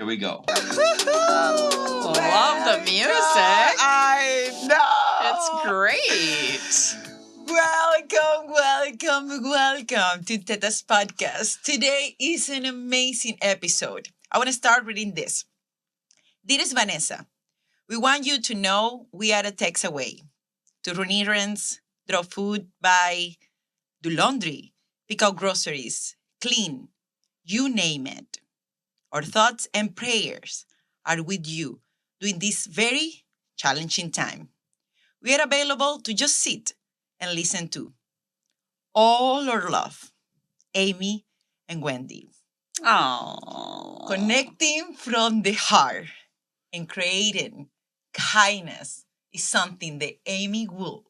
Here we go. Love the music. I know. It's great. Welcome to Tetas Podcast. Today is an amazing episode. I want to start reading this. This is Vanessa. We want you to know we are a text away. To run errands, drop food, buy, do laundry, pick out groceries, clean, you name it. Our thoughts and prayers are with you during this very challenging time. We are available to just sit and listen to. All our love, Amy and Wendy. Oh. Connecting from the heart and creating kindness is something that Amy Wulf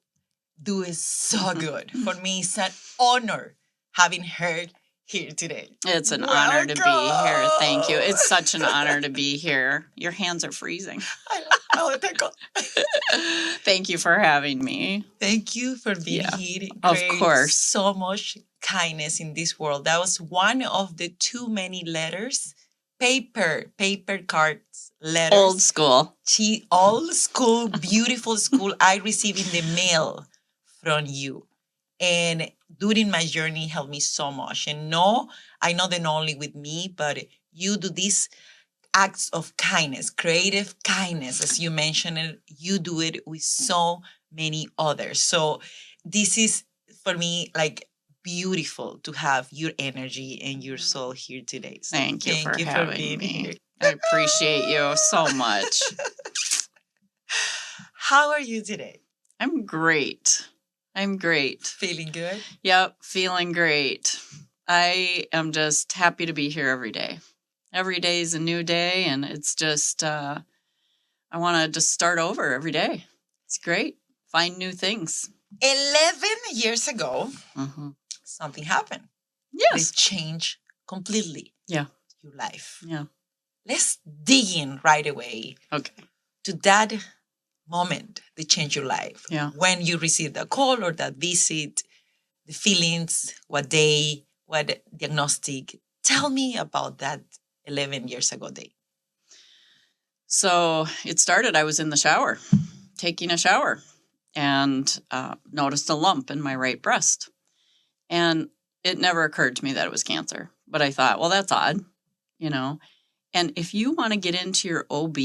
do is so good. For me, it's an honor having her here today. It's an honor to be here. Thank you. It's such an honor to be here. Your hands are freezing. Thank you for having me. Thank you for being here. Of course. So much kindness in this world. That was one of the too many letters. Paper cards, letters. Old school. Old school, beautiful school I received in the mail from you. And during my journey helped me so much. And no, I know that not only with me, but you do these acts of kindness, creative kindness, as you mentioned, and you do it with so many others. So this is, for me, like beautiful to have your energy and your soul here today. So Thank you for having being me. here. I appreciate you so much. How are you today? I'm great. Feeling good? Yep, feeling great. I am just happy to be here every day. Every day is a new day, and it's just, I want to just start over every day. It's great. Find new things. 11 years ago, something happened. Yes. It changed completely your life. Yeah. Let's dig in right away to that moment that changed your life. Yeah. When you received a call or that visit, the feelings, what diagnostic. Tell me about that 11 years ago day. So it started, I was in the shower, taking a shower, and noticed a lump in my right breast. And it never occurred to me that it was cancer. But I thought, well, that's odd, you know. And if you want to get into your OB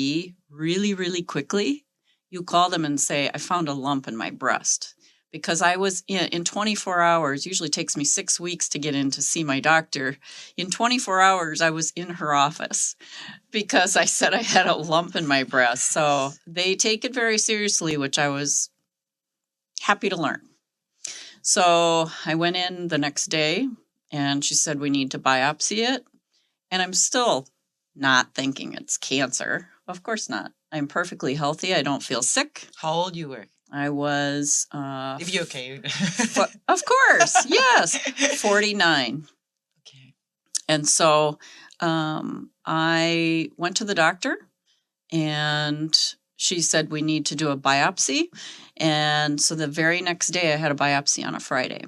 really, really quickly, you call them and say, I found a lump in my breast. Because I was in 24 hours, usually takes me 6 weeks to get in to see my doctor. In 24 hours, I was in her office because I said I had a lump in my breast. So they take it very seriously, which I was happy to learn. So I went in the next day and she said, we need to biopsy it. And I'm still not thinking it's cancer. Of course not. I'm perfectly healthy. I don't feel sick. How old you were? I was... if you're okay. Of course, yes. 49. Okay. And so I went to the doctor and she said we need to do a biopsy. And so the very next day I had a biopsy on a Friday.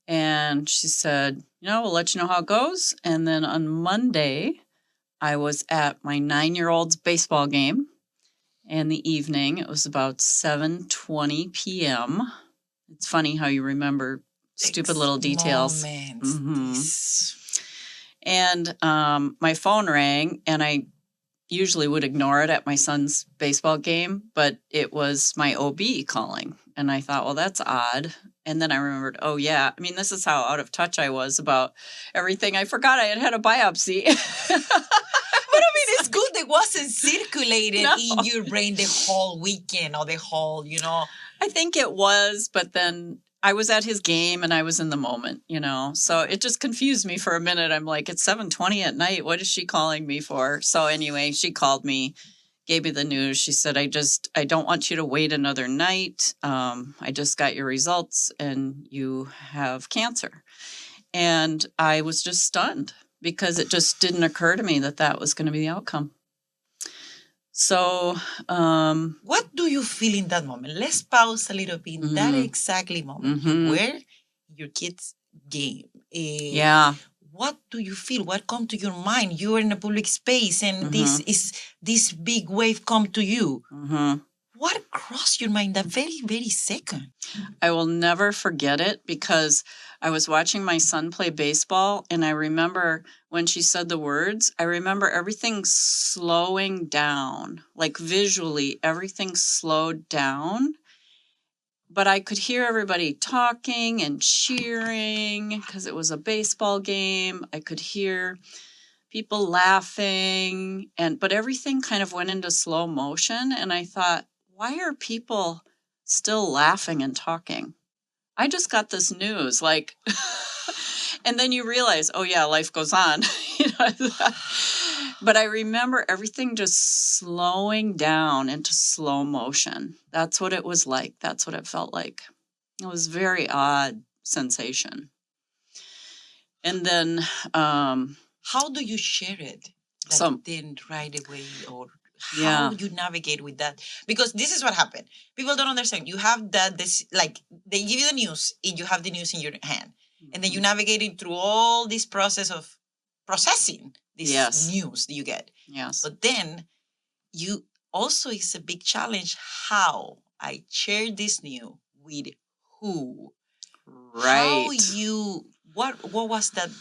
And she said, we'll let you know how it goes. And then on Monday, I was at my 9-year-old's baseball game in the evening. It was about 7:20 p.m. It's funny how you remember stupid little details. And my phone rang, and I usually would ignore it at my son's baseball game, but it was my OB calling. And I thought, well, that's odd. And then I remembered, this is how out of touch I was about everything. I forgot I had a biopsy. But it's good that it wasn't circulated in your brain the whole weekend or the whole, I think it was, but then I was at his game and I was in the moment, So it just confused me for a minute. I'm like, it's 7:20 at night. What is she calling me for? So anyway, she called me, gave me the news. She said, I don't want you to wait another night. I just got your results and you have cancer. And I was just stunned because it just didn't occur to me that was going to be the outcome. So, what do you feel in that moment? Let's pause a little bit. That exactly moment, you were your kid's game. what do you feel? What come to your mind? You are in a public space and this big wave come to you. What crossed your mind that very, very second? I will never forget it because I was watching my son play baseball, and I remember when she said the words, I remember everything slowing down, like visually, everything slowed down. But I could hear everybody talking and cheering because it was a baseball game. I could hear people laughing, but everything kind of went into slow motion. And I thought, why are people still laughing and talking? I just got this news, like, and then you realize, oh yeah, life goes on. But I remember everything just slowing down into slow motion. That's what it was like. That's what it felt like. It was a very odd sensation. And then, how do you share it? Like then right away, or how you navigate with that? Because this is what happened. People don't understand. You have like they give you the news and you have the news in your hand. And then you navigate it through all this process of processing this news that you get. Yes. But then you also, it's a big challenge how I share this news with who. Right. What was that?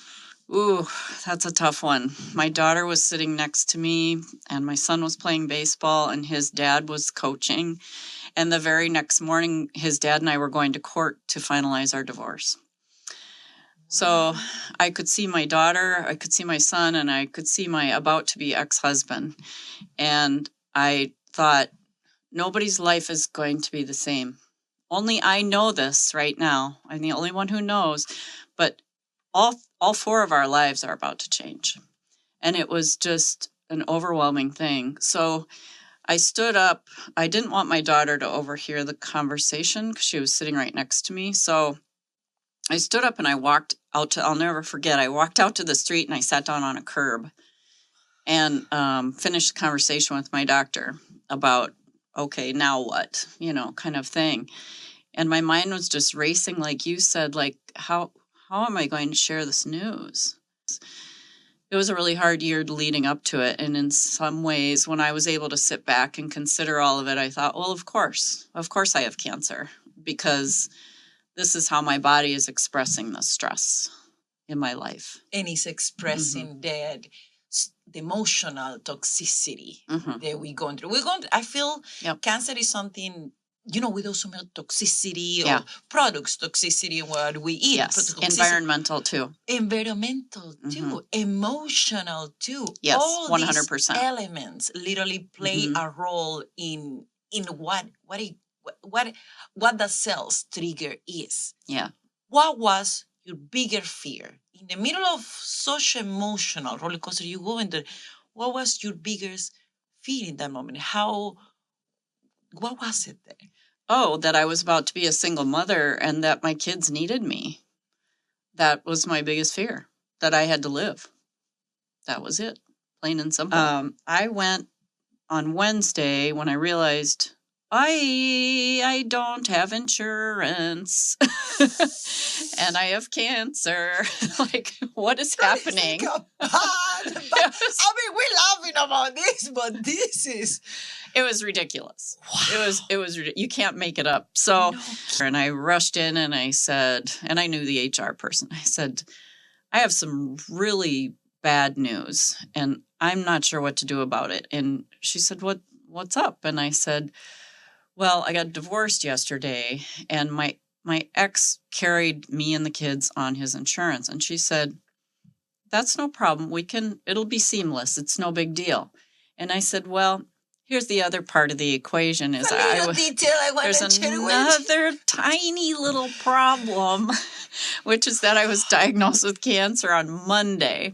Ooh, that's a tough one. My daughter was sitting next to me, and my son was playing baseball, and his dad was coaching. And the very next morning, his dad and I were going to court to finalize our divorce. So I could see my daughter, I could see my son, and I could see my about-to-be ex-husband. And I thought, nobody's life is going to be the same. Only I know this right now. I'm the only one who knows. But all four of our lives are about to change. And it was just an overwhelming thing. So I stood up. I didn't want my daughter to overhear the conversation because she was sitting right next to me. So I stood up and I walked out I'll never forget, I walked out to the street and I sat down on a curb and finished the conversation with my doctor about, okay, now what, kind of thing. And my mind was just racing, like you said, like, how am I going to share this news? It was a really hard year leading up to it. And in some ways, when I was able to sit back and consider all of it, I thought, well, of course I have cancer, because this is how my body is expressing the stress in my life. And it's expressing the emotional toxicity that we're going through. I feel cancer is something, we do so much toxicity or products toxicity in what we eat. Yes, environmental too. Emotional too. Yes, all 100%. These elements literally play a role in what the cells trigger is. Yeah. What was your bigger fear in the middle of such emotional roller coaster you go into? What was your biggest fear in that moment? What was it there? Oh, that I was about to be a single mother and that my kids needed me. That was my biggest fear, that I had to live. That was it, plain and simple. I went on Wednesday when I realized I don't have insurance and I have cancer. Like, what is happening? We're laughing about this, but it was ridiculous. Wow. It was you can't make it up. So, and I rushed in and I said, and I knew the HR person, I said, I have some really bad news and I'm not sure what to do about it. And she said, what's up? And I said, well, I got divorced yesterday and my ex carried me and the kids on his insurance. And she said, that's no problem. It'll be seamless. It's no big deal. And I said, well, here's the other part of the equation is there's another tiny little problem, which is that I was diagnosed with cancer on Monday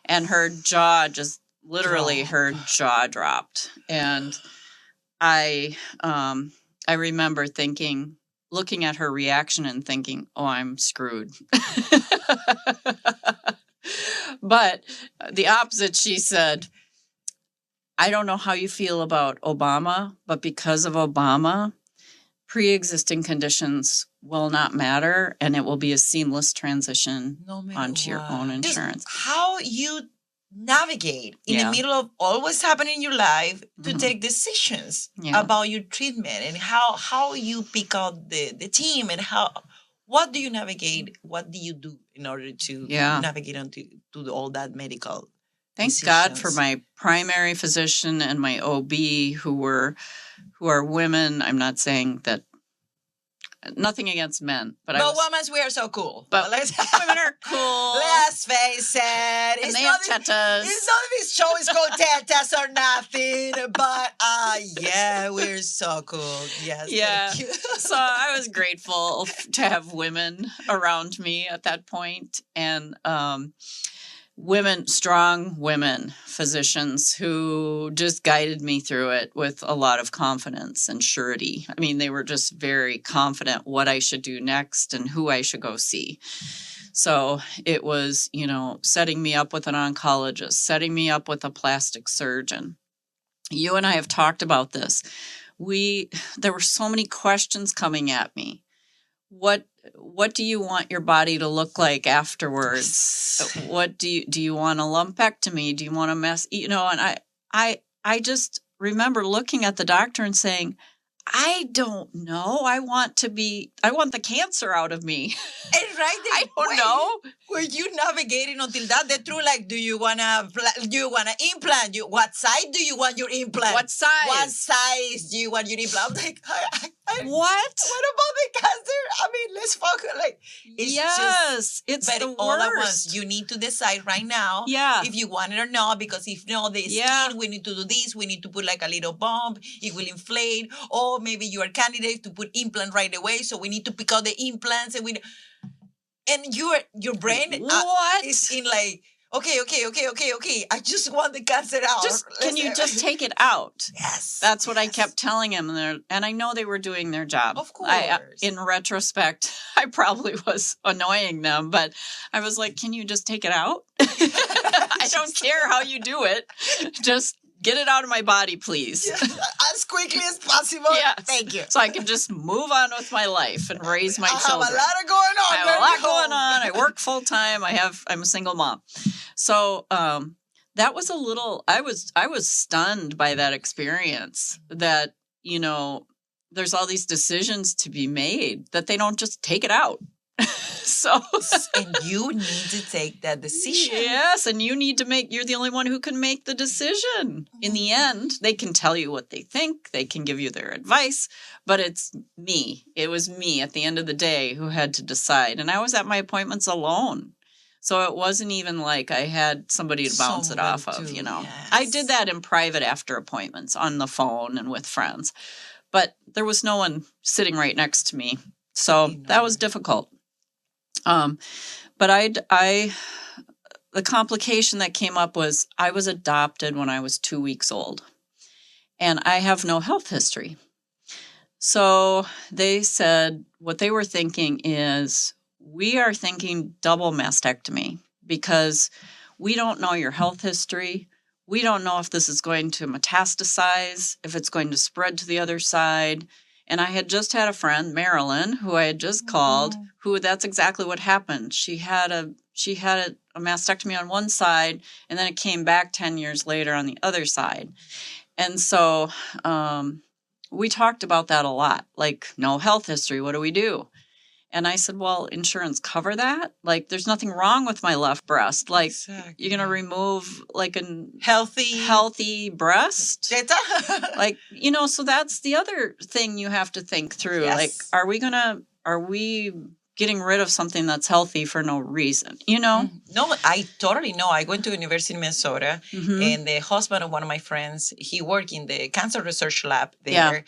and her jaw just literally her jaw dropped. And I remember looking at her reaction and thinking, oh, I'm screwed. But the opposite, she said, I don't know how you feel about Obama, but because of Obama, pre-existing conditions will not matter, and it will be a seamless transition No matter onto your own what. Just insurance. how you navigate in the Yeah. middle of always happening in your life to Mhm. take decisions Yeah. about your treatment and how you pick out the team and what do you navigate, what do you do in order to Yeah. navigate onto to all that medical Thank God for decisions. my primary physician and my OB who are women. I'm not saying that, nothing against men, but But women, we are so cool. but women are cool. Let's face it. And they have tetas. It's not this show is called Tetas or nothing, but yeah, we're so cool. Yes. Yeah. Thank you. So I was grateful to have women around me at that point, and strong women physicians who just guided me through it with a lot of confidence and surety. I mean, they were just very confident what I should do next and who I should go see. So it was, setting me up with an oncologist, setting me up with a plastic surgeon. You and I have talked about this. There were so many questions coming at me. What do you want your body to look like afterwards? What do you want a lumpectomy? Do you want a mess? And I just remember looking at the doctor and saying, I don't know. I want the cancer out of me. And right there, I don't know. Were you navigating until that? They threw like, do you wanna implant? What size do you want your implant? What size? What size do you want your implant? I'm like, What? What about the cancer? I mean, let's focus. Like, It's but the all at once, worst. you need to decide right now Yeah. if you want it or not. Because if no, the Yeah. skin, we need to do this. We need to put like a little bump. It will inflate. Or maybe you are candidate to put implant right away. So we need to pick out the implants, and your brain What? is in like, okay. I just want the cancer out. Can you just take it out? Yes. That's what I yes. kept telling him, and I know they were doing their job. Of course. In retrospect, I probably was annoying them, but I was like, "Can you just take it out? I don't care how you do it. Just get it out of my body, please." Yes, as quickly as possible. Yes. Thank you. So I can just move on with my life and raise my I children. have a lot going on. I have a lot going on. I work full time. I'm a single mom. So that was I was stunned by that experience, that, there's all these decisions to be made, that they don't just take it out. So And you need to take that decision. Yes, and you're the only one who can make the decision. In the end, they can tell you what they think, they can give you their advice, but it's me. It was me at the end of the day who had to decide. And I was at my appointments alone. So it wasn't even like I had somebody to bounce it off of, Yes. I did that in private after appointments on the phone and with friends. But there was no one sitting right next to me. So that was difficult. But the complication that came up was I was adopted when I was 2 weeks old, and I have no health history. So they said what they were thinking is, we are thinking double mastectomy because we don't know your health history. We don't know if this is going to metastasize, if it's going to spread to the other side. And I had just had a friend, Marilyn, who I had just called, who that's exactly what happened. She had a mastectomy on one side, and then it came back 10 years later on the other side. And so we talked about that a lot, like, no health history, what do we do? And I said, well, insurance cover that? Like, there's nothing wrong with my left breast. Like, you're going to remove like a healthy breast? Like, so that's the other thing you have to think through. Yes. Like, are we getting rid of something that's healthy for no reason, No, I totally know. I went to University of Minnesota, and the husband of one of my friends, he worked in the cancer research lab there. Yeah.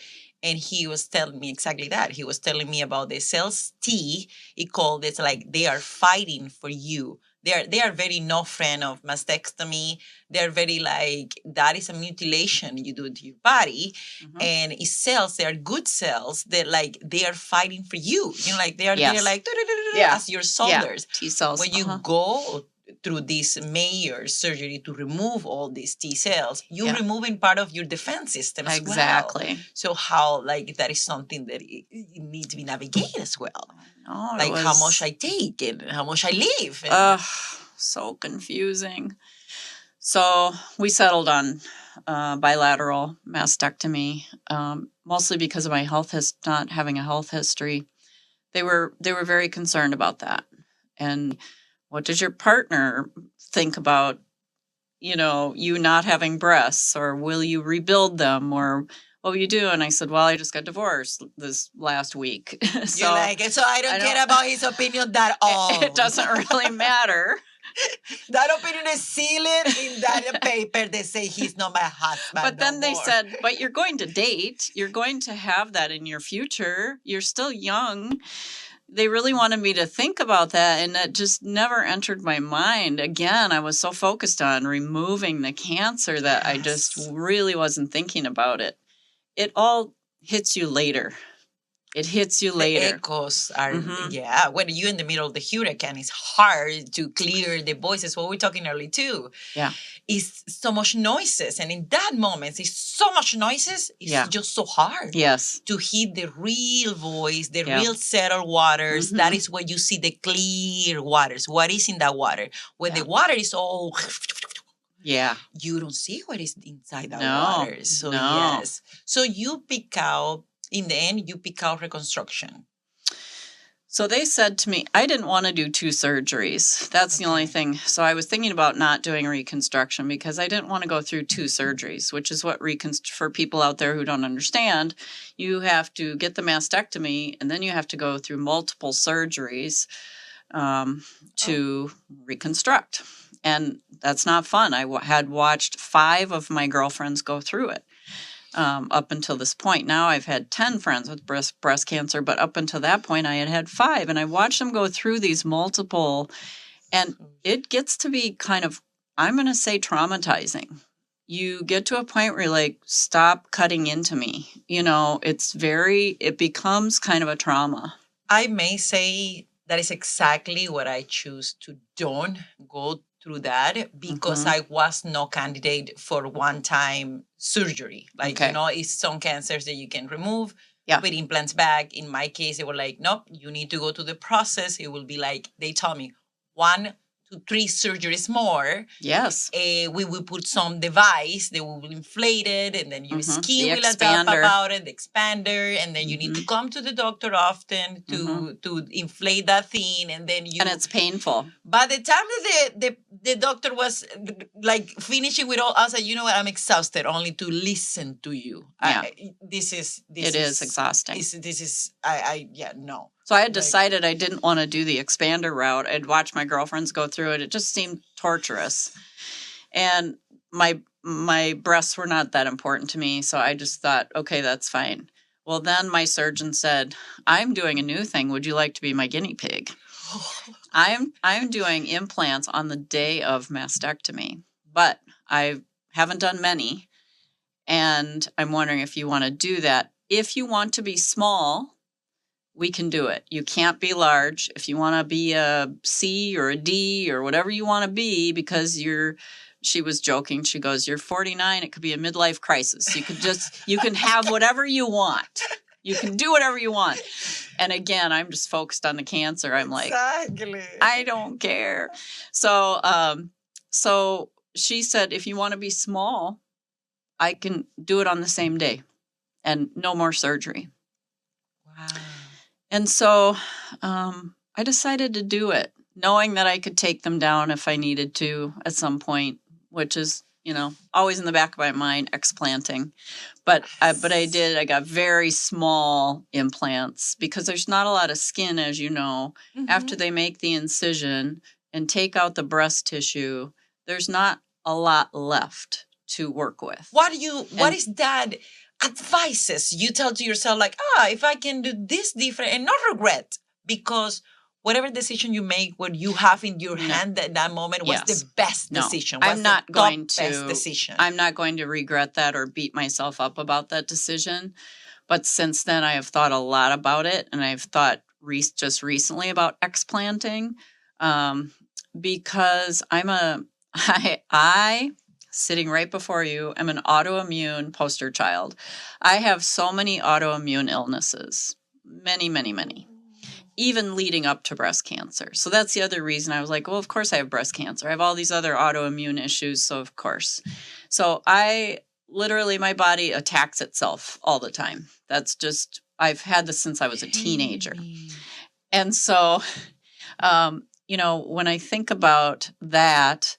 And he was telling me exactly that. He was telling me about the cells T. He called it like they are fighting for you. They are very no fan of mastectomy. They're very like, that is a mutilation you do to your body. And it's cells, they are good cells that like they are fighting for you. Like they're like Yeah. as your soldiers. T cells. When you go through this major surgery to remove all these T cells, you're Yeah. removing part of your defense system as well. Exactly. So how, like, that is something that it needs to be navigated as well. No, it Like was, how much I take and how much I leave. And so confusing. So we settled on bilateral mastectomy, mostly because of my not having a health history. They were very concerned about that. And what does your partner think about, you not having breasts, or will you rebuild them, or what will you do? And I said, well, I just got divorced this last week. So you're like, so I don't care about his opinion at all. it doesn't really matter. That opinion is sealed in that paper. They say he's not my husband. But then they more. said, but you're going to date. You're going to have that in your future. You're still young. They really wanted me to think about that, and that just never entered my mind. Again, I was so focused on removing the cancer that I just really wasn't thinking about it. It all hits you later. It hits you later. The echoes are, when you're in the middle of the hurricane, it's hard to clear the voices. What we're talking early too. Yeah. It's so much noises. And in that moment, it's so much noises. It's just so hard. Yes. To hit the real voice, the real settled waters. That is where you see the clear waters. What is in that water? When the water is all... you don't see what is inside that water. So yes. So you pick out... In the end, you pick out reconstruction. So they said to me, I didn't want to do 2 surgeries. That's the only thing. So I was thinking about not doing reconstruction because I didn't want to go through 2 surgeries, which is what for people out there who don't understand, you have to get the mastectomy and then you have to go through multiple surgeries to reconstruct. And that's not fun. I had watched 5 of my girlfriends go through it. Up until this point. Now I've had 10 friends with breast cancer, but up until that point I had 5, and I watched them go through these multiple, and it gets to be kind of, I'm going to say, traumatizing. You get to a point where you're like, stop cutting into me. It becomes kind of a trauma. I may say that is exactly what I choose to don't go through that because I was no candidate for one-time surgery. It's some cancers that you can remove, put implants back. In my case, they were like, nope, you need to go through the process. It will be like, they told me 1 to 3 surgeries more. Yes. We will put some device that will inflate it, and then your skin will adapt about it, the expander, and then you need to come to the doctor often to inflate that thing, and then and it's painful. By the time that the doctor was like finishing with all, I was like, you know what, I'm exhausted only to listen to you. Yeah. This is exhausting. No. So I had decided I didn't want to do the expander route. I'd watched my girlfriends go through it. It just seemed torturous. And my breasts were not that important to me. So I just thought, okay, that's fine. Well, then my surgeon said, I'm doing a new thing. Would you like to be my guinea pig? I'm doing implants on the day of mastectomy, but I haven't done many. And I'm wondering if you want to do that. If you want to be small, we can do it. You can't be large. If you want to be a C or a D or whatever you want to be, because she was joking. She goes, you're 49. It could be a midlife crisis. You can have whatever you want. You can do whatever you want. And again, I'm just focused on the cancer. I'm like, I don't care. So she said, if you want to be small, I can do it on the same day and no more surgery. Wow. And so I decided to do it, knowing that I could take them down if I needed to at some point, which is, always in the back of my mind, explanting. But I did. I got very small implants because there's not a lot of skin, as you know. After they make the incision and take out the breast tissue, there's not a lot left to work with. What is that advices you tell to yourself, like, if I can do this different and not regret, because whatever decision you make, what you have in your hand at that moment was the best decision. I'm not going to best decision. I'm not going to regret that or beat myself up about that decision. But since then, I have thought a lot about it, and I've thought just recently about explanting, because I sitting right before you, am an autoimmune poster child. I have so many autoimmune illnesses, many, many, many, even leading up to breast cancer. So that's the other reason I was like, well, of course I have breast cancer. I have all these other autoimmune issues. So of course. So my body attacks itself all the time. That's just, I've had this since I was a teenager. And so, when I think about that,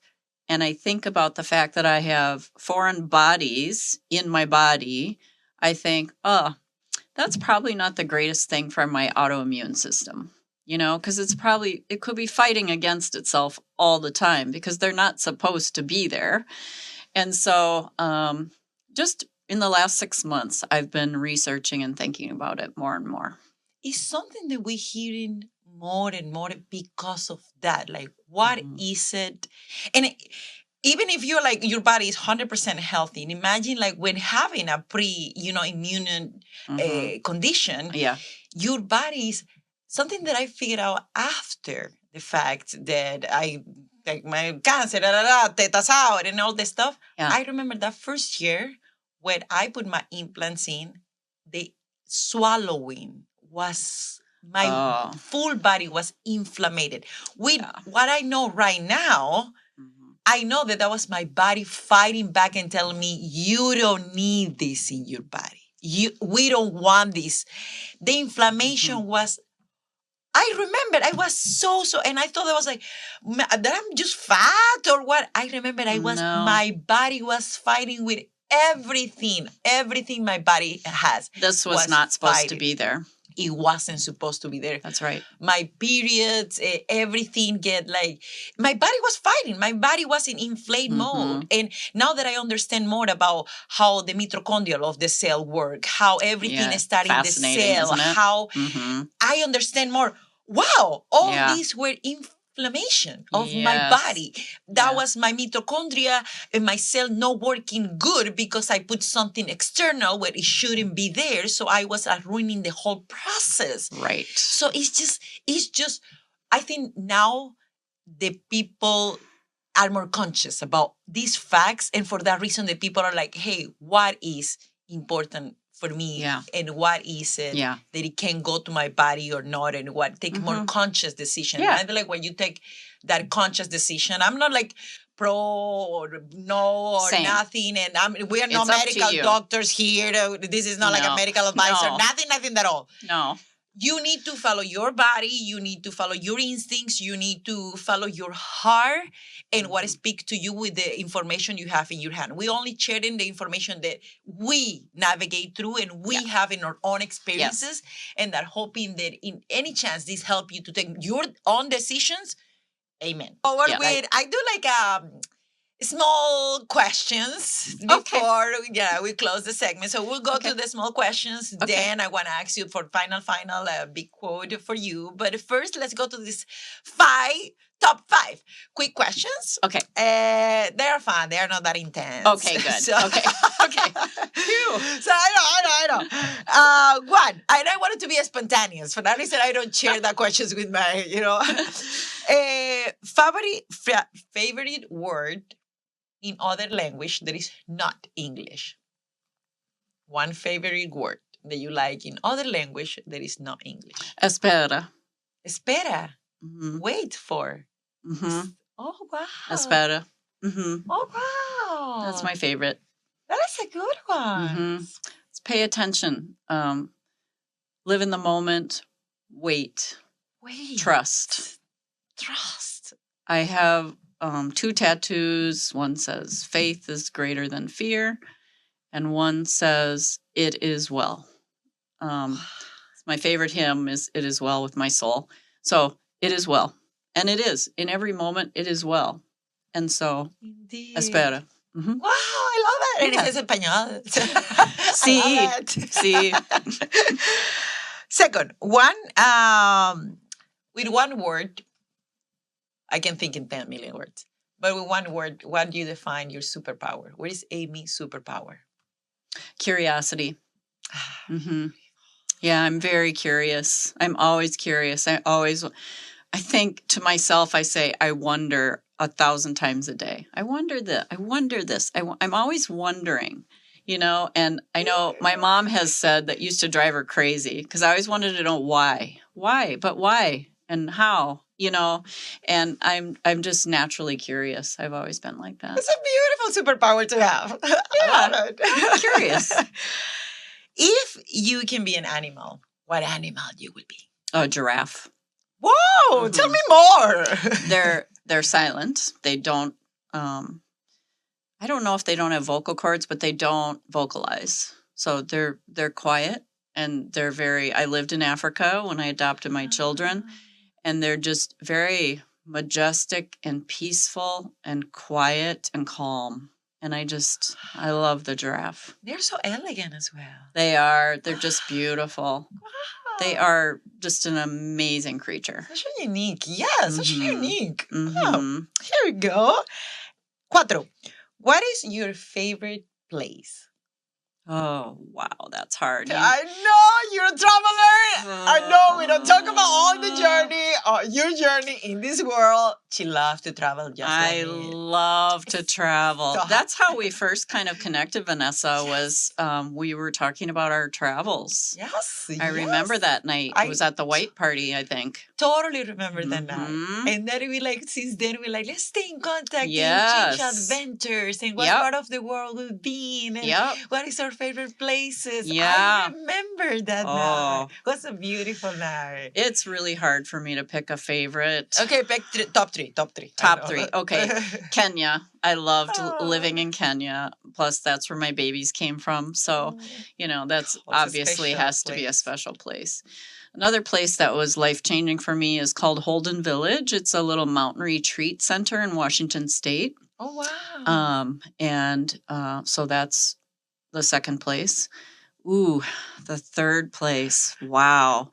and I think about the fact that I have foreign bodies in my body, I think, that's probably not the greatest thing for my autoimmune system, because it could be fighting against itself all the time because they're not supposed to be there. And so just in the last 6 months, I've been researching and thinking about it more and more. It's something that we're hearing more and more because of that. Like, what is it? And even if you're like, your body is 100% healthy, and imagine like when having a immune condition, your body is something that I figured out after the fact that I like my cancer, tetas out, and all this stuff. Yeah. I remember that first year when I put my implants in, the swallowing was, my full body was inflamed. With what I know right now, I know that was my body fighting back and telling me, you don't need this in your body. We don't want this. The inflammation was, I remember I was so, and I thought I was like, that I'm just fat or what? I remember my body was fighting with everything my body has. This was not supposed to be there. It wasn't supposed to be there. That's right. My periods, everything my body was fighting. My body was in inflate mode. And now that I understand more about how the mitochondria of the cell work, how everything is starting the cell, how I understand more. Wow, all these were inflammation of my body. That was my mitochondria and my cell not working good because I put something external where it shouldn't be there. So I was ruining the whole process. Right. So it's just, I think now the people are more conscious about these facts. And for that reason, the people are like, hey, what is important for me, and what is it that it can go to my body or not, and what take more conscious decision. And I feel like when you take that conscious decision, I'm not like pro or no or nothing, and we are not medical doctors here. This is not like a medical advisor. Nothing at all. No. You need to follow your body. You need to follow your instincts. You need to follow your heart and what speaks to you with the information you have in your hand. We only sharing the information that we navigate through and we have in our own experiences, and that hoping that in any chance this help you to take your own decisions. Amen. I do like small questions before we close the segment. So we'll go to the small questions. Okay. Then I want to ask you for final big quote for you. But first, let's go to this top 5 quick questions. Okay. They're fun. They're not that intense. Okay, good. Okay. So I know. One, and I wanted to be spontaneous. For that reason, I don't share that questions with my, favorite word in other language that is not English. One favorite word that you like in other language that is not English. Espera. Espera. Wait for. Oh, wow. Espera. Oh, wow. That's my favorite. That is a good one. Let's pay attention. Live in the moment. Wait. Trust. I have 2 tattoos. One says faith is greater than fear, and one says it is well. My favorite hymn is "It Is Well with My Soul." So it is well, and it is in every moment. It is well, and so espera. Wow, I love it. And it is español. Sí. Second, with one word. I can think in 10 million words. But with one word, what do you define your superpower? What is Amy's superpower? Curiosity. Yeah, I'm very curious. I'm always curious. I always I think to myself, I say, I wonder 1,000 times a day. I wonder this. I wonder this. I'm always wondering, and I know my mom has said that used to drive her crazy because I always wanted to know why, but why and how, and I'm just naturally curious. I've always been like that. It's a beautiful superpower to have. I love it. I'm curious. If you can be an animal, what animal you would be? A giraffe. Whoa, tell me more. They're silent. They don't I don't know if they don't have vocal cords, but they don't vocalize. So they're quiet and they're very I lived in Africa when I adopted my children, and they're just very majestic and peaceful and quiet and calm. And I love the giraffe. They're so elegant as well. They're just beautiful. Wow. They are just an amazing creature. Such a unique. Yeah, such a unique. Mm-hmm. Oh, here we go. Cuatro. What is your favorite place? Oh, wow, that's hard. I know you're a traveler. I know we don't talk about all the journey, your journey in this world. She loves to travel just I like me. love to travel. So That's how we first kind of connected, Vanessa, was we were talking about our travels. Yes. I remember that night. It was at the white party, I think. Totally remember that night. Mhm. And then since then we let's stay in contact Yes. and change adventures and what Yep. part of the world we've been and Yep. what is our favorite places. Yeah. I remember that night. It was a beautiful night. It's really hard for me to pick a favorite. Okay, pick top three. Top three. Okay. Kenya. I loved Oh. living in Kenya. Plus, that's where my babies came from. So, that's It's a obviously special has to be a place. special place. Another place that was life-changing for me is called Holden Village. It's a little mountain retreat center in Washington State. Oh, wow. So that's the second place. Ooh, the third place. Wow.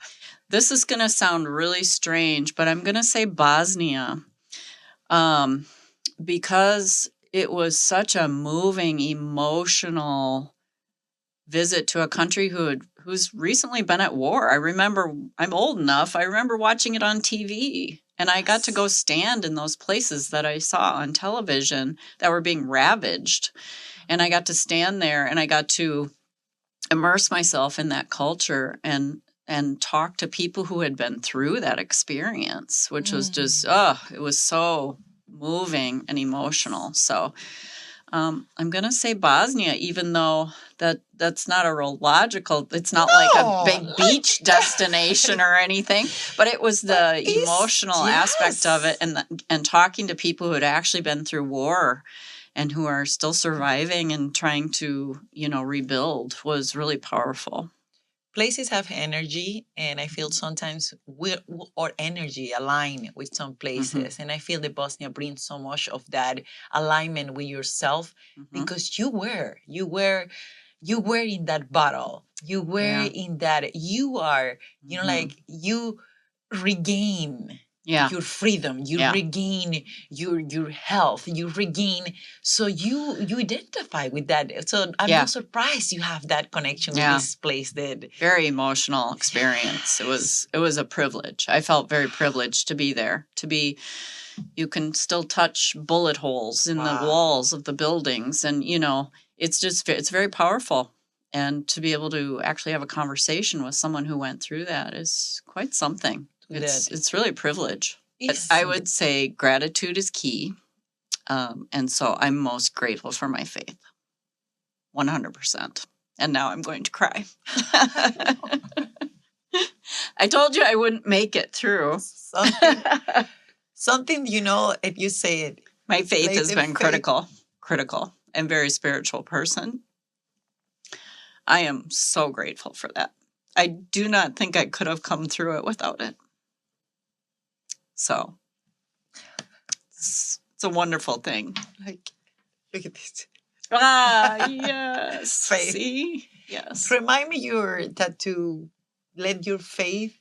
This is going to sound really strange, but I'm going to say Bosnia. Because it was such a moving, emotional visit to a country who's recently been at war. I remember, I'm old enough, I remember watching it on TV, and I got to go stand in those places that I saw on television that were being ravaged. And I got to stand there and I got to immerse myself in that culture and talk to people who had been through that experience, which was just, it was so moving and emotional. So I'm going to say Bosnia, even though that's not a real logical, it's not like a big beach destination or anything, but it was the emotional aspect of it and talking to people who had actually been through war and who are still surviving and trying to, rebuild was really powerful. Places have energy, and I feel sometimes our energy align with some places. And I feel that Bosnia brings so much of that alignment with yourself because you were in that battle. You were in that. You are, like you regain. Yeah. Your freedom, you regain your health, you regain. So you identify with that. So I'm not surprised you have that connection with this place. That very emotional experience. It was a privilege. I felt very privileged to be there. You can still touch bullet holes in the walls of the buildings, and it's very powerful. And to be able to actually have a conversation with someone who went through that is quite something. It's really a privilege. I would say gratitude is key. And so I'm most grateful for my faith. 100%. And now I'm going to cry. I told you I wouldn't make it through. Something, if you say it. My faith has been critical, and very spiritual person. I am so grateful for that. I do not think I could have come through it without it. So it's a wonderful thing. Look at this. Yes. Faith. See? Yes. Remind me your tattoo. Let your faith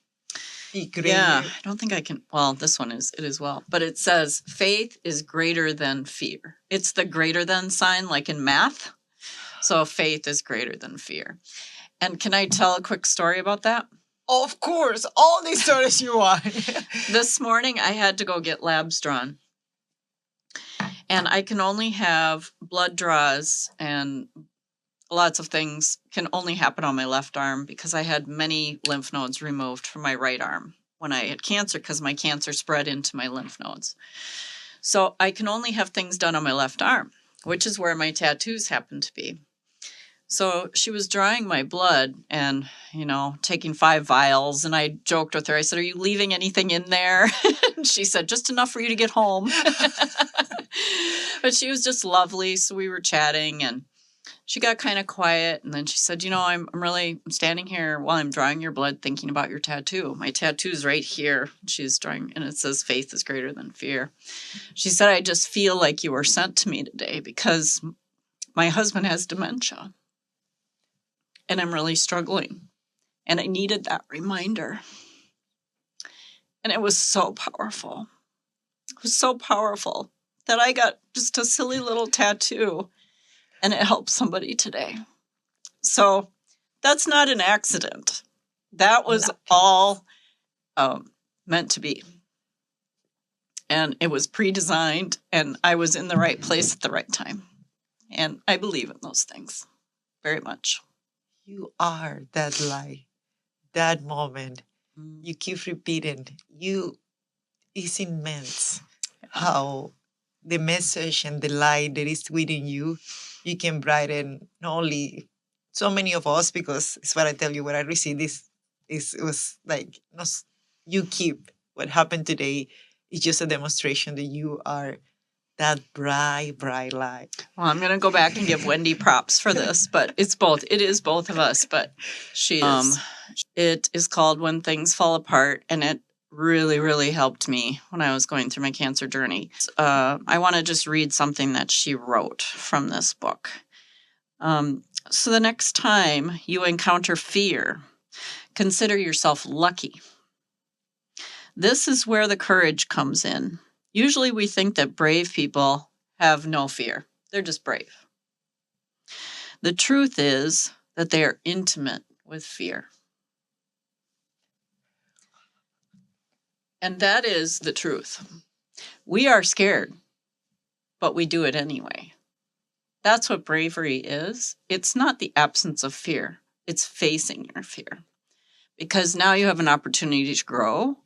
be greater. Yeah, I don't think I can. Well, this one is it as well. But it says faith is greater than fear. It's the greater than sign, like in math. So faith is greater than fear. And can I tell a quick story about that? Of course, all the stories you want. This morning, I had to go get labs drawn. And I can only have blood draws and lots of things can only happen on my left arm because I had many lymph nodes removed from my right arm when I had cancer because my cancer spread into my lymph nodes. So I can only have things done on my left arm, which is where my tattoos happen to be. So she was drawing my blood and, taking 5 vials. And I joked with her. I said, "Are you leaving anything in there?" And she said, "Just enough for you to get home." But she was just lovely. So we were chatting and she got kind of quiet. And then she said, I'm standing here while I'm drawing your blood thinking about your tattoo. My tattoo's right here. She's drawing and it says faith is greater than fear. She said, "I just feel like you were sent to me today because my husband has dementia. And I'm really struggling. And I needed that reminder." And it was so powerful. It was so powerful that I got just a silly little tattoo and it helped somebody today. So that's not an accident. That was all meant to be. And it was pre-designed and I was in the right place at the right time. And I believe in those things very much. You are that light, that moment. You keep repeating. It's immense how the message and the light that is within you can brighten not only so many of us, because it's what I tell you, when I received this, it was like, you keep what happened today. It's just a demonstration that you are that bright light. Well, I'm going to go back and give Wendy props for this, but it's both. It is both of us, but she is. It is called When Things Fall Apart, and it really, really helped me when I was going through my cancer journey. I want to just read something that she wrote from this book. So the next time you encounter fear, consider yourself lucky. This is where the courage comes in. Usually we think that brave people have no fear. They're just brave. The truth is that they are intimate with fear. And that is the truth. We are scared, but we do it anyway. That's what bravery is. It's not the absence of fear. It's facing your fear. Because now you have an opportunity to grow.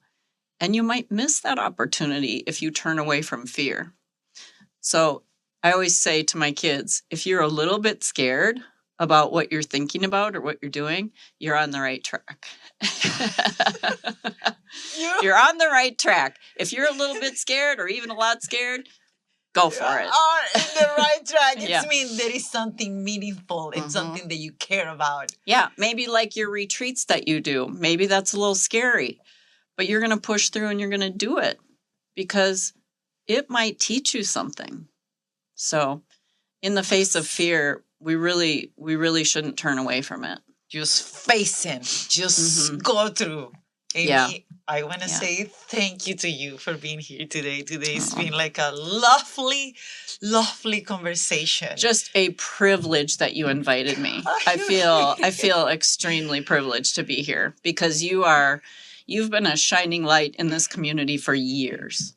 And you might miss that opportunity if you turn away from fear. So I always say to my kids, if you're a little bit scared about what you're thinking about or what you're doing, you're on the right track. You're on the right track. If you're a little bit scared or even a lot scared, go for it. You are in the right track. It means there is something meaningful and something that you care about. Yeah, maybe like your retreats that you do. Maybe that's a little scary. But you're going to push through and you're going to do it because it might teach you something. So in the face of fear, we really shouldn't turn away from it. Just face it. Just go through. Amy, I want to say thank you to you for being here today. Today's been like a lovely, lovely conversation. Just a privilege that you invited me. I feel extremely privileged to be here because you've been a shining light in this community for years.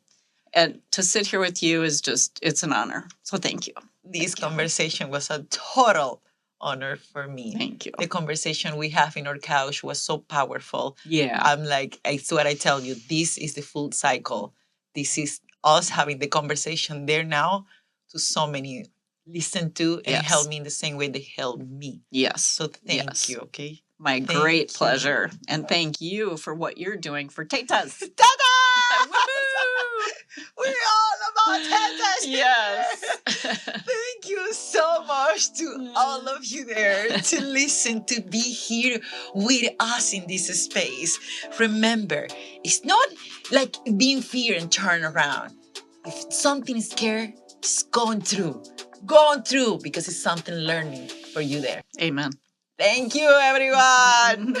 And to sit here with you is it's an honor. So thank you. This conversation was a total honor for me. Thank you. The conversation we have in our couch was so powerful. Yeah. I'm like, it's what I tell you. This is the full cycle. This is us having the conversation there now to so many listen to and help me in the same way they helped me. Yes. So thank you, okay? My great pleasure. And thank you for what you're doing for Tetas. Tetas! We're all about Tetas. Yes. Thank you so much to all of you there to listen, to be here with us in this space. Remember, it's not like being fear and turn around. If something is scared, just going through because it's something learning for you there. Amen. Thank you, everyone.